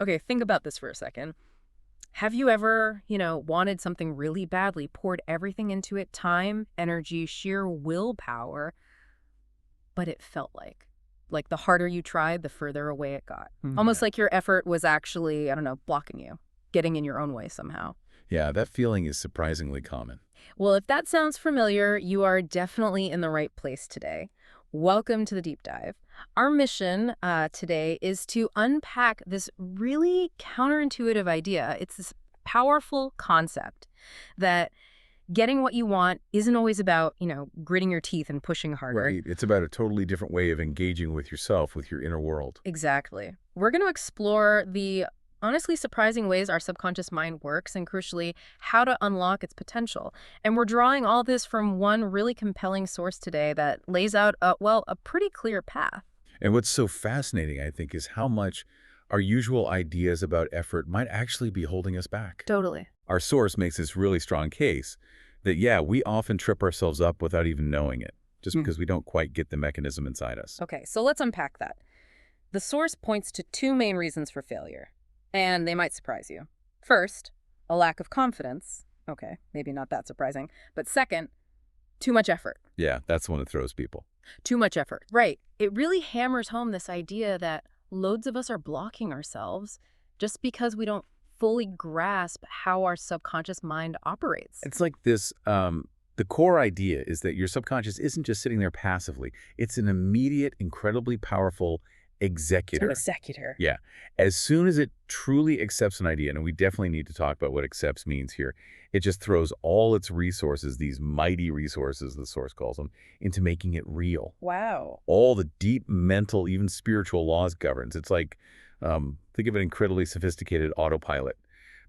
Okay, think about this for a second. Have you ever, wanted something really badly, poured everything into it, time, energy, sheer willpower, but it felt like the harder you tried, the further away it got. Almost Yeah. like your effort was actually, I don't know, blocking you, getting in your own way somehow. Yeah, that feeling is surprisingly common. Well, if that sounds familiar, you are definitely in the right place today. Welcome to the deep dive. Our mission today is to unpack this really counterintuitive idea. It's this powerful concept that getting what you want isn't always about, gritting your teeth and pushing harder. Right. It's about a totally different way of engaging with yourself, with your inner world. Exactly. We're going to explore the honestly surprising ways our subconscious mind works and, crucially, how to unlock its potential. And we're drawing all this from one really compelling source today that lays out, a pretty clear path. And what's so fascinating, I think, is how much our usual ideas about effort might actually be holding us back. Totally. Our source makes this really strong case that, yeah, we often trip ourselves up without even knowing it, just because we don't quite get the mechanism inside us. Okay, so let's unpack that. The source points to two main reasons for failure, and they might surprise you. First, a lack of confidence. Okay, maybe not that surprising. But second, too much effort. Yeah, that's the one that throws people. Too much effort. Right. It really hammers home this idea that loads of us are blocking ourselves just because we don't fully grasp how our subconscious mind operates. It's like this, the core idea is that your subconscious isn't just sitting there passively. It's an immediate, incredibly powerful executor. An executor. Yeah. As soon as it truly accepts an idea, and we definitely need to talk about what accepts means here, it just throws all its resources, these mighty resources, the source calls them, into making it real. Wow. All the deep mental, even spiritual laws governs. It's like, think of an incredibly sophisticated autopilot,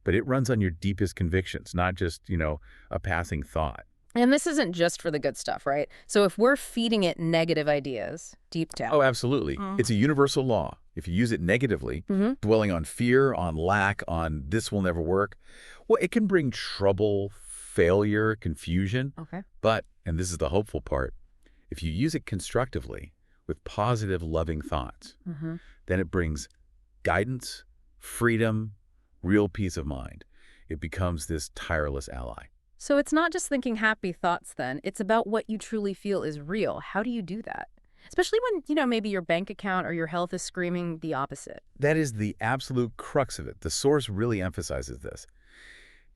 but it runs on your deepest convictions, not just, a passing thought. And this isn't just for the good stuff, right? So if we're feeding it negative ideas deep down. Oh, absolutely. It's a universal law. If you use it negatively, dwelling on fear, on lack, on this will never work, well, it can bring trouble, failure, confusion. Okay. But, and this is the hopeful part, if you use it constructively with positive, loving thoughts, then it brings guidance, freedom, real peace of mind. It becomes this tireless ally. So it's not just thinking happy thoughts then. It's about what you truly feel is real. How do you do that? Especially when, maybe your bank account or your health is screaming the opposite. That is the absolute crux of it. The source really emphasizes this.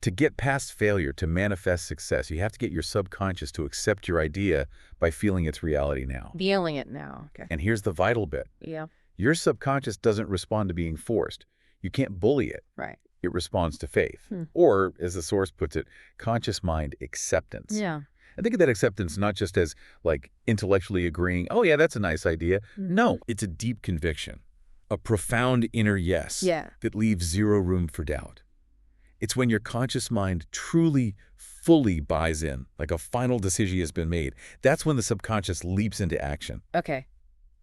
To get past failure, to manifest success, you have to get your subconscious to accept your idea by feeling its reality now. Feeling it now. Okay. And here's the vital bit. Yeah. Your subconscious doesn't respond to being forced. You can't bully it. Right. It responds to faith. Or, as the source puts it, conscious mind acceptance. Yeah. I think of that acceptance not just as, like, intellectually agreeing, oh, yeah, that's a nice idea. No, it's a deep conviction, a profound inner yes that leaves zero room for doubt. It's when your conscious mind truly, fully buys in, like a final decision has been made. That's when the subconscious leaps into action. Okay.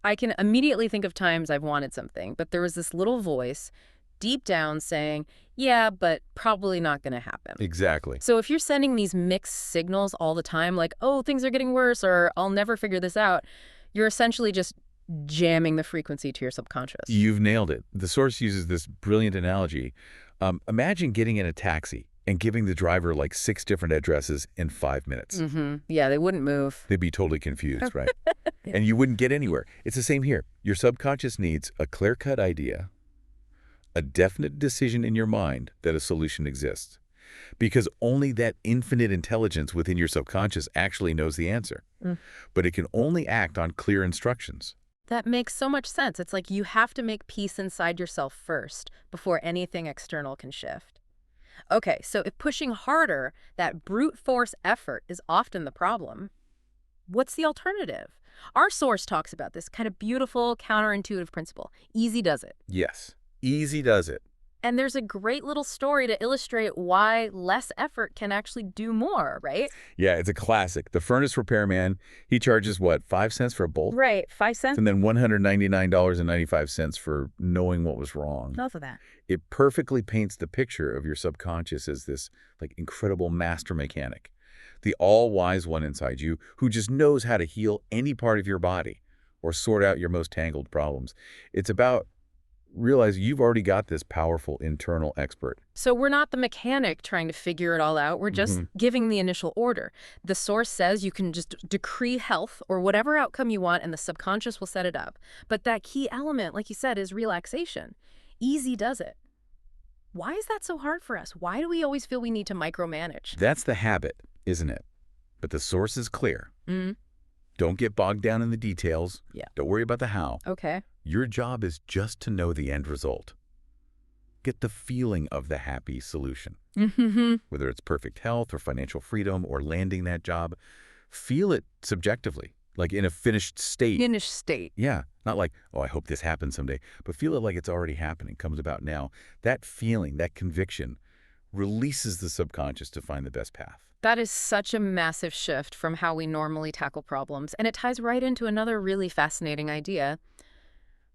I can immediately think of times I've wanted something, but there was this little voice deep down saying, yeah, but probably not going to happen. Exactly. So if you're sending these mixed signals all the time, like, oh, things are getting worse, or I'll never figure this out, you're essentially just jamming the frequency to your subconscious. You've nailed it. The source uses this brilliant analogy. Imagine getting in a taxi and giving the driver like 6 different addresses in 5 minutes. Yeah, they wouldn't move. They'd be totally confused, right? And you wouldn't get anywhere. It's the same here. Your subconscious needs a clear-cut idea, a definite decision in your mind that a solution exists. Because only that infinite intelligence within your subconscious actually knows the answer. But it can only act on clear instructions. That makes so much sense. It's like you have to make peace inside yourself first before anything external can shift. Okay, so if pushing harder, that brute force effort is often the problem, what's the alternative? Our source talks about this kind of beautiful counterintuitive principle. Easy does it. Yes, easy does it. And there's a great little story to illustrate why less effort can actually do more, right? Yeah, it's a classic. The furnace repairman, he charges, what, 5 cents for a bolt? Right, 5 cents? And then $199.95 for knowing what was wrong. Enough of that. It perfectly paints the picture of your subconscious as this like incredible master mechanic, the all-wise one inside you who just knows how to heal any part of your body or sort out your most tangled problems. It's about realize you've already got this powerful internal expert. So we're not the mechanic trying to figure it all out. We're just giving the initial order. The source says you can just decree health or whatever outcome you want, and the subconscious will set it up. But that key element, like you said, is relaxation. Easy does it. Why is that so hard for us? Why do we always feel we need to micromanage? That's the habit, isn't it? But the source is clear. Mm. Don't get bogged down in the details. Yeah. Don't worry about the how. Okay. Your job is just to know the end result. Get the feeling of the happy solution. Mm-hmm. Whether it's perfect health or financial freedom or landing that job, feel it subjectively, like in a finished state. Finished state. Yeah, not like, oh, I hope this happens someday, but feel it like it's already happening, comes about now. That feeling, that conviction, releases the subconscious to find the best path. That is such a massive shift from how we normally tackle problems, and it ties right into another really fascinating idea.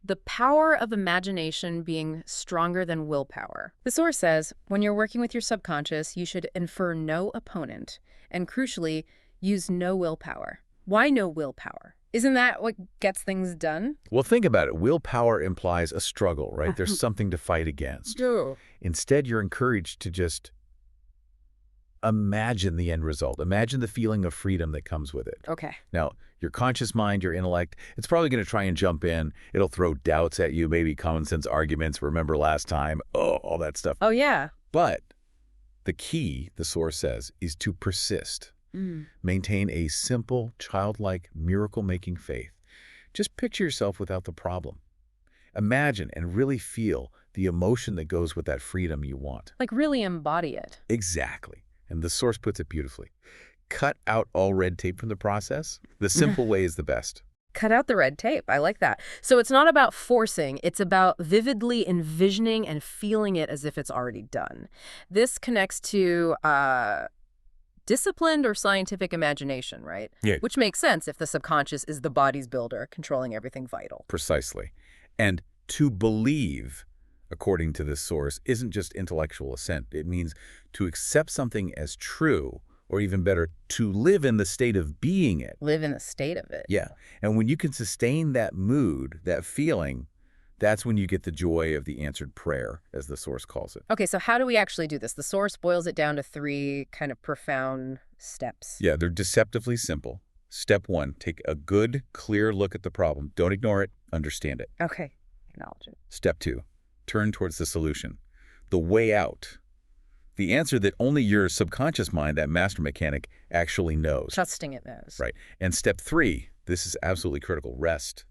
The power of imagination being stronger than willpower. The source says, when you're working with your subconscious, you should infer no opponent, and crucially, use no willpower. Why no willpower? Isn't that what gets things done? Well, think about it. Willpower implies a struggle, right? There's something to fight against. Yeah. Instead, you're encouraged to just imagine the end result. Imagine the feeling of freedom that comes with it. Okay. Now, your conscious mind, your intellect, it's probably going to try and jump in. It'll throw doubts at you, maybe common sense arguments, remember last time, all that stuff. Oh, yeah. But the key, the source says, is to persist. Maintain a simple, childlike, miracle-making faith. Just picture yourself without the problem. Imagine and really feel the emotion that goes with that freedom you want. Like really embody it. Exactly. And the source puts it beautifully. Cut out all red tape from the process. The simple way is the best. Cut out the red tape. I like that. So it's not about forcing. It's about vividly envisioning and feeling it as if it's already done. This connects to disciplined or scientific imagination, right? Yeah. Which makes sense if the subconscious is the body's builder, controlling everything vital. Precisely. And to believe, according to this source, isn't just intellectual assent. It means to accept something as true, or even better, to live in the state of being it. Live in the state of it. Yeah. And when you can sustain that mood, that feeling, that's when you get the joy of the answered prayer, as the source calls it. Okay, so how do we actually do this? The source boils it down to 3 kind of profound steps. Yeah, they're deceptively simple. Step 1, take a good, clear look at the problem. Don't ignore it. Understand it. Okay, acknowledge it. Step 2, turn towards the solution, the way out, the answer that only your subconscious mind, that master mechanic, actually knows. Trusting it knows. Right. And step 3, this is absolutely critical, rest.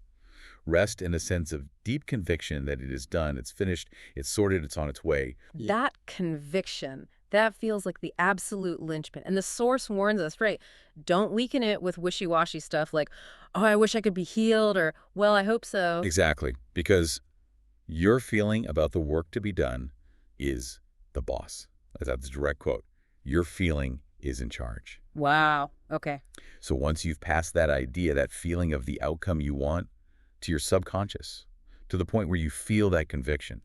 Rest in a sense of deep conviction that it is done, it's finished, it's sorted, it's on its way. That conviction, that feels like the absolute linchpin. And the source warns us, right? Don't weaken it with wishy-washy stuff like, oh, I wish I could be healed, or, well, I hope so. Exactly. Because your feeling about the work to be done is the boss. That's a direct quote. Your feeling is in charge. Wow. Okay. So once you've passed that idea, that feeling of the outcome you want, to your subconscious, to the point where you feel that conviction,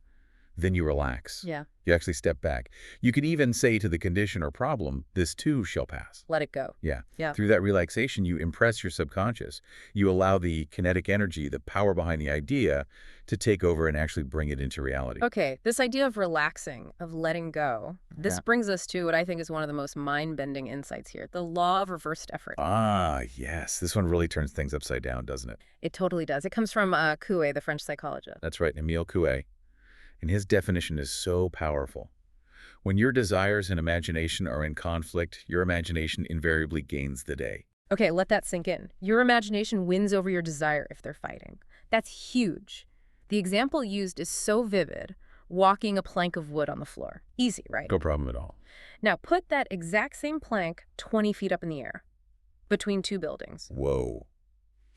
then you relax. Yeah. You actually step back. You can even say to the condition or problem, this too shall pass. Let it go. Yeah. Yeah. Through that relaxation, you impress your subconscious. You allow the kinetic energy, the power behind the idea, to take over and actually bring it into reality. Okay, this idea of relaxing, of letting go, this brings us to what I think is one of the most mind-bending insights here, the law of reversed effort. Ah, yes. This one really turns things upside down, doesn't it? It totally does. It comes from Coué, the French psychologist. That's right, Emile Coué. And his definition is so powerful. When your desires and imagination are in conflict, your imagination invariably gains the day. Okay, let that sink in. Your imagination wins over your desire if they're fighting. That's huge. The example used is so vivid, walking a plank of wood on the floor. Easy, right? No problem at all. Now put that exact same plank 20 feet up in the air, between 2 buildings. Whoa.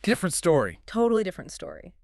Different story. Totally different story.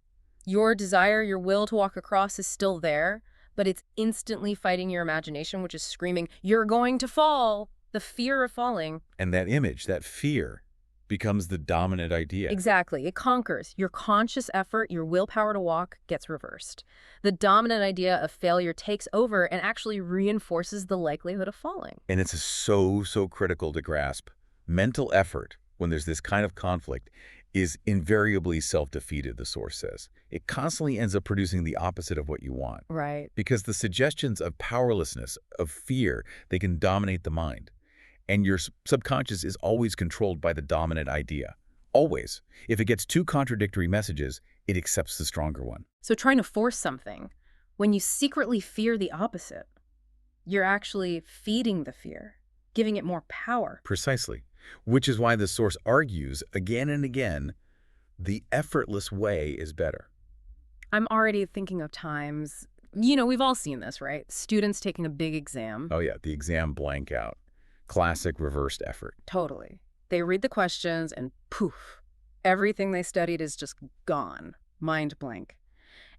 Your desire, your will to walk across is still there, but it's instantly fighting your imagination, which is screaming, you're going to fall, the fear of falling. And that image, that fear, becomes the dominant idea. Exactly. It conquers. Your conscious effort, your willpower to walk, gets reversed. The dominant idea of failure takes over and actually reinforces the likelihood of falling. And it's so critical to grasp. Mental effort, when there's this kind of conflict, is invariably self-defeated, the source says. It constantly ends up producing the opposite of what you want. Right. Because the suggestions of powerlessness, of fear, they can dominate the mind. And your subconscious is always controlled by the dominant idea. Always. If it gets two contradictory messages, it accepts the stronger one. So trying to force something, when you secretly fear the opposite, you're actually feeding the fear, giving it more power. Precisely. Which is why the source argues again and again, the effortless way is better. I'm already thinking of times, we've all seen this, right? Students taking a big exam. Oh yeah, the exam blank out. Classic reversed effort. Totally. They read the questions and poof, everything they studied is just gone, mind blank.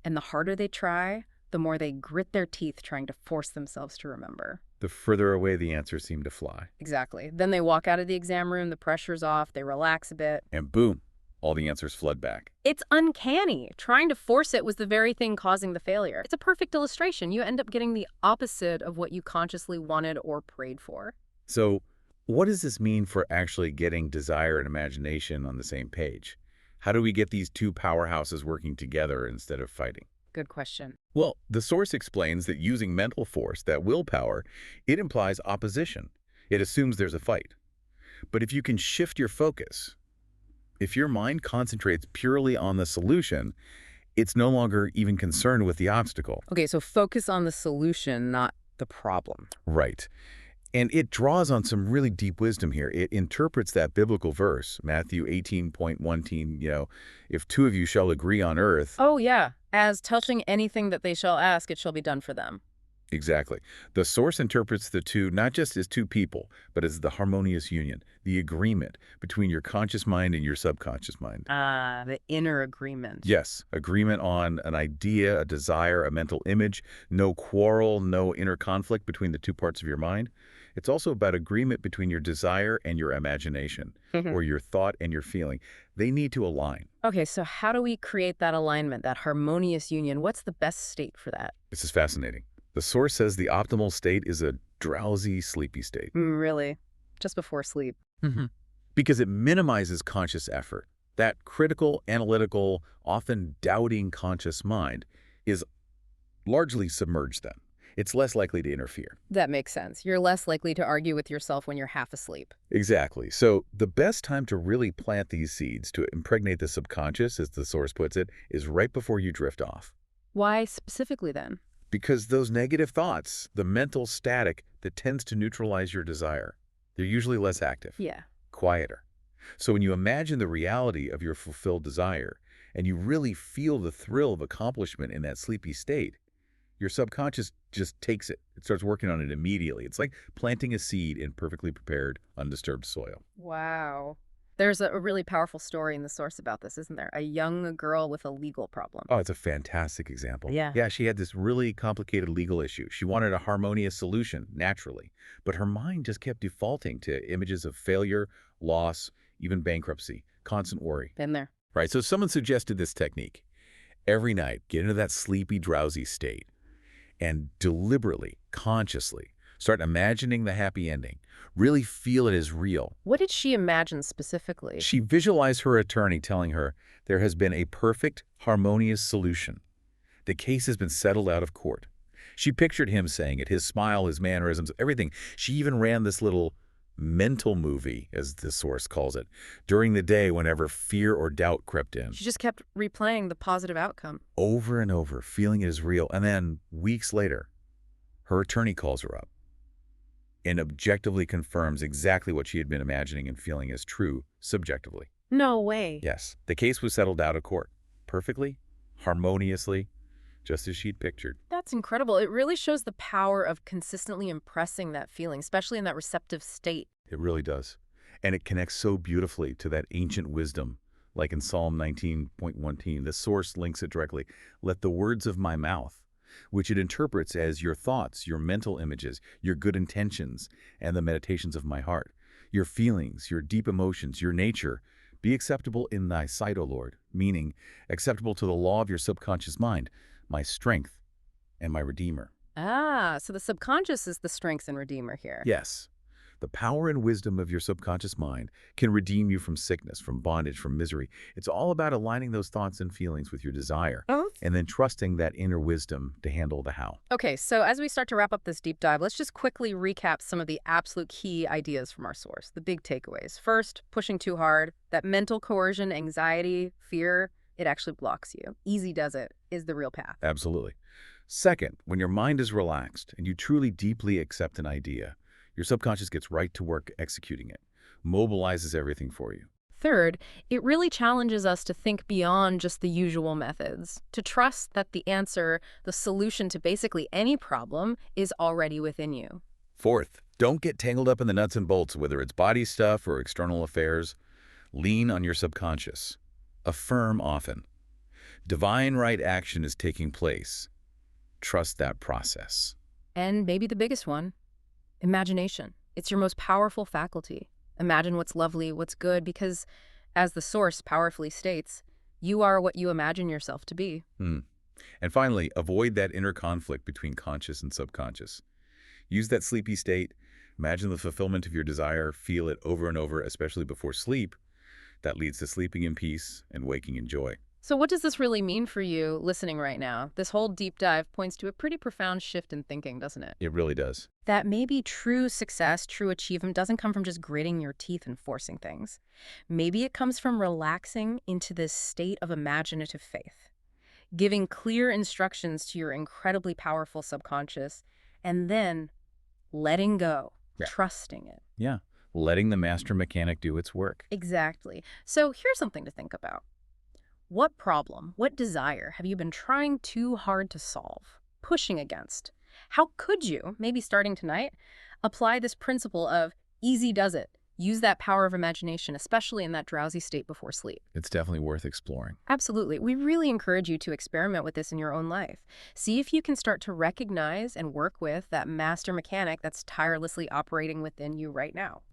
And the harder they try, the more they grit their teeth trying to force themselves to remember. The further away the answers seem to fly. Exactly. Then they walk out of the exam room, the pressure's off, they relax a bit. And boom, all the answers flood back. It's uncanny. Trying to force it was the very thing causing the failure. It's a perfect illustration. You end up getting the opposite of what you consciously wanted or prayed for. So what does this mean for actually getting desire and imagination on the same page? How do we get these two powerhouses working together instead of fighting? Good question. Well, the source explains that using mental force, that willpower, it implies opposition. It assumes there's a fight. But if you can shift your focus, if your mind concentrates purely on the solution, it's no longer even concerned with the obstacle. Okay, so focus on the solution, not the problem. Right. And it draws on some really deep wisdom here. It interprets that biblical verse, Matthew 18:1, if two of you shall agree on earth. Oh, yeah. As touching anything that they shall ask, it shall be done for them. Exactly. The source interprets the two not just as two people, but as the harmonious union, the agreement between your conscious mind and your subconscious mind. Ah, the inner agreement. Yes, agreement on an idea, a desire, a mental image, no quarrel, no inner conflict between the two parts of your mind. It's also about agreement between your desire and your imagination, or your thought and your feeling. They need to align. Okay, so how do we create that alignment, that harmonious union? What's the best state for that? This is fascinating. The source says the optimal state is a drowsy, sleepy state. Really? Just before sleep? Because it minimizes conscious effort. That critical, analytical, often doubting conscious mind is largely submerged then. It's less likely to interfere. That makes sense. You're less likely to argue with yourself when you're half asleep. Exactly. So the best time to really plant these seeds, to impregnate the subconscious, as the source puts it, is right before you drift off. Why specifically then? Because those negative thoughts, the mental static that tends to neutralize your desire, they're usually less active. Yeah. Quieter. So when you imagine the reality of your fulfilled desire, and you really feel the thrill of accomplishment in that sleepy state, your subconscious just takes it. It starts working on it immediately. It's like planting a seed in perfectly prepared, undisturbed soil. Wow. There's a really powerful story in the source about this, isn't there? A young girl with a legal problem. Oh, it's a fantastic example. Yeah. Yeah, she had this really complicated legal issue. She wanted a harmonious solution, naturally. But her mind just kept defaulting to images of failure, loss, even bankruptcy, constant worry. Been there. Right, so someone suggested this technique. Every night, get into that sleepy, drowsy state and deliberately, consciously, start imagining the happy ending. Really feel it as real. What did she imagine specifically? She visualized her attorney telling her there has been a perfect, harmonious solution. The case has been settled out of court. She pictured him saying it, his smile, his mannerisms, everything. She even ran this little mental movie, as the source calls it, during the day whenever fear or doubt crept in. She just kept replaying the positive outcome. Over and over, feeling it as real. And then, weeks later, her attorney calls her up and objectively confirms exactly what she had been imagining and feeling as true subjectively. No way. Yes, the case was settled out of court, perfectly, harmoniously, just as she'd pictured. That's incredible. It really shows the power of consistently impressing that feeling, especially in that receptive state. It really does. And it connects so beautifully to that ancient wisdom, like in Psalm 19:1. The source links it directly. Let the words of my mouth, which it interprets as your thoughts, your mental images, your good intentions, and the meditations of my heart, your feelings, your deep emotions, your nature, be acceptable in thy sight, O Lord, meaning acceptable to the law of your subconscious mind, my strength and my redeemer. Ah, so the subconscious is the strength and redeemer here. Yes. The power and wisdom of your subconscious mind can redeem you from sickness, from bondage, from misery. It's all about aligning those thoughts and feelings with your desire, and then trusting that inner wisdom to handle the how. Okay, so as we start to wrap up this deep dive, let's just quickly recap some of the absolute key ideas from our source, the big takeaways. First, pushing too hard, that mental coercion, anxiety, fear, it actually blocks you. Easy does it is the real path. Absolutely. Second, when your mind is relaxed and you truly deeply accept an idea, your subconscious gets right to work executing it, mobilizes everything for you. Third, it really challenges us to think beyond just the usual methods, to trust that the answer, the solution to basically any problem, is already within you. Fourth, don't get tangled up in the nuts and bolts, whether it's body stuff or external affairs. Lean on your subconscious. Affirm often. Divine right action is taking place. Trust that process. And maybe the biggest one, imagination. It's your most powerful faculty. Imagine what's lovely, what's good, because, as the source powerfully states, you are what you imagine yourself to be. And finally, avoid that inner conflict between conscious and subconscious. Use that sleepy state. Imagine the fulfillment of your desire. Feel it over and over, especially before sleep. That leads to sleeping in peace and waking in joy. So what does this really mean for you listening right now? This whole deep dive points to a pretty profound shift in thinking, doesn't it? It really does. That maybe true success, true achievement doesn't come from just gritting your teeth and forcing things. Maybe it comes from relaxing into this state of imaginative faith, giving clear instructions to your incredibly powerful subconscious, and then letting go, trusting it. Yeah, letting the master mechanic do its work. Exactly. So here's something to think about. What problem, what desire have you been trying too hard to solve, pushing against? How could you, maybe starting tonight, apply this principle of easy does it? Use that power of imagination, especially in that drowsy state before sleep. It's definitely worth exploring. Absolutely. We really encourage you to experiment with this in your own life. See if you can start to recognize and work with that master mechanic that's tirelessly operating within you right now.